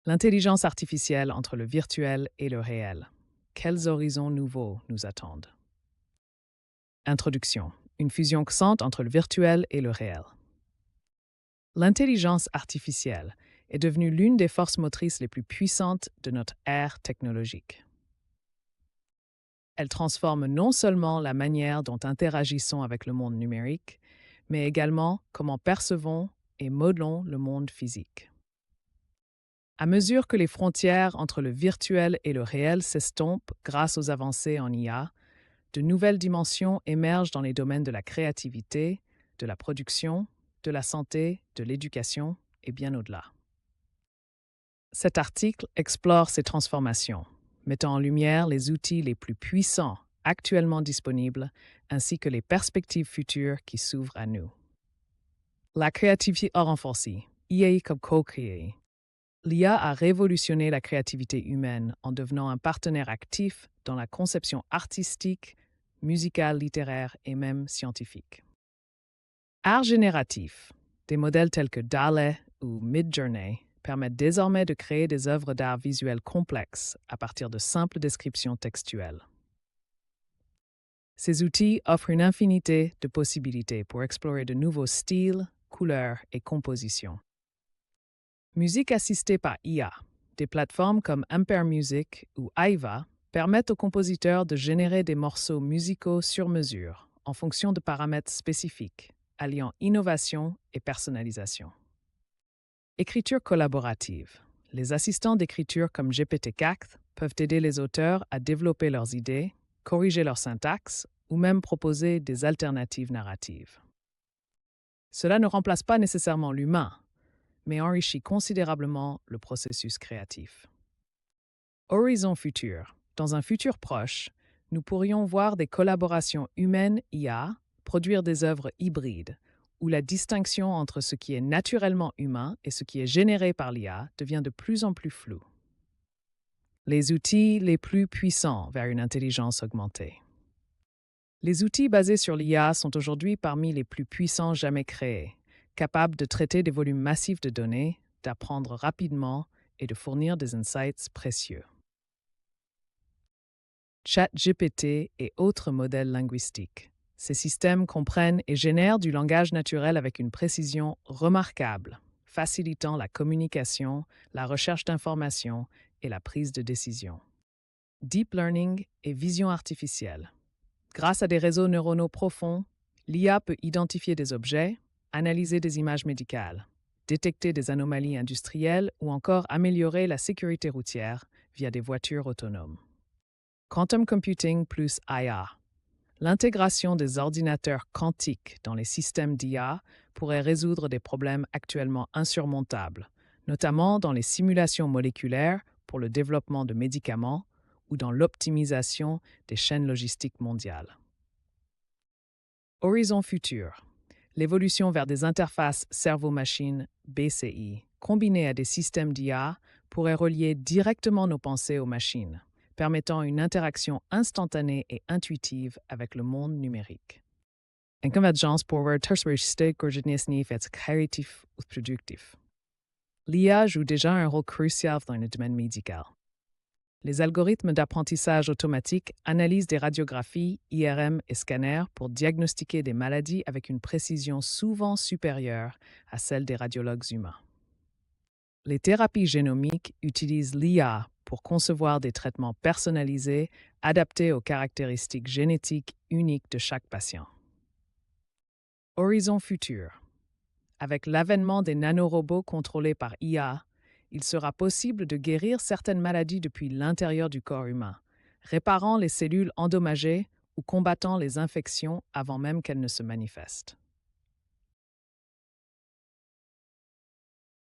L'intelligence artificielle entre le virtuel et le réel. Quels horizons nouveaux nous attendent? Introduction. Une fusion croissante entre le virtuel et le réel. L'intelligence artificielle est devenue l'une des forces motrices les plus puissantes de notre ère technologique. Elle transforme non seulement la manière dont interagissons avec le monde numérique, mais également comment percevons et modelons le monde physique. À mesure que les frontières entre le virtuel et le réel s'estompent grâce aux avancées en IA, de nouvelles dimensions émergent dans les domaines de la créativité, de la production, de la santé, de l'éducation et bien au-delà. Cet article explore ces transformations, mettant en lumière les outils les plus puissants actuellement disponibles ainsi que les perspectives futures qui s'ouvrent à nous. La créativité renforcée, IA comme co-créée. L'IA a révolutionné la créativité humaine en devenant un partenaire actif dans la conception artistique, musicale, littéraire et même scientifique. Art génératif. Des modèles tels que DALL-E ou Midjourney permettent désormais de créer des œuvres d'art visuelles complexes à partir de simples descriptions textuelles. Ces outils offrent une infinité de possibilités pour explorer de nouveaux styles, couleurs et compositions. Musique assistée par IA. Des plateformes comme Ampere Music ou Aiva permettent aux compositeurs de générer des morceaux musicaux sur mesure en fonction de paramètres spécifiques, alliant innovation et personnalisation. Écriture collaborative. Les assistants d'écriture comme GPT-4 peuvent aider les auteurs à développer leurs idées, corriger leur syntaxe ou même proposer des alternatives narratives. Cela ne remplace pas nécessairement l'humain, mais enrichit considérablement le processus créatif. Horizon futur. Dans un futur proche, nous pourrions voir des collaborations humaines-IA produire des œuvres hybrides, où la distinction entre ce qui est naturellement humain et ce qui est généré par l'IA devient de plus en plus floue. Les outils les plus puissants vers une intelligence augmentée. Les outils basés sur l'IA sont aujourd'hui parmi les plus puissants jamais créés, capables de traiter des volumes massifs de données, d'apprendre rapidement et de fournir des insights précieux. ChatGPT et autres modèles linguistiques. Ces systèmes comprennent et génèrent du langage naturel avec une précision remarquable, facilitant la communication, la recherche d'informations et la prise de décision. Deep learning et vision artificielle. Grâce à des réseaux neuronaux profonds, l'IA peut identifier des objets, analyser des images médicales, détecter des anomalies industrielles ou encore améliorer la sécurité routière via des voitures autonomes. Quantum computing plus IA. L'intégration des ordinateurs quantiques dans les systèmes d'IA pourrait résoudre des problèmes actuellement insurmontables, notamment dans les simulations moléculaires pour le développement de médicaments ou dans l'optimisation des chaînes logistiques mondiales. Horizon futur. L'évolution vers des interfaces cerveau-machine BCI, combinées à des systèmes d'IA, pourrait relier directement nos pensées aux machines, permettant une interaction instantanée et intuitive avec le monde numérique. En convergence pour être créatif ou productif. L'IA joue déjà un rôle crucial dans le domaine médical. Les algorithmes d'apprentissage automatique analysent des radiographies, IRM et scanners pour diagnostiquer des maladies avec une précision souvent supérieure à celle des radiologues humains. Les thérapies génomiques utilisent l'IA pour concevoir des traitements personnalisés adaptés aux caractéristiques génétiques uniques de chaque patient. Horizon futur. Avec l'avènement des nanorobots contrôlés par IA, il sera possible de guérir certaines maladies depuis l'intérieur du corps humain, réparant les cellules endommagées ou combattant les infections avant même qu'elles ne se manifestent.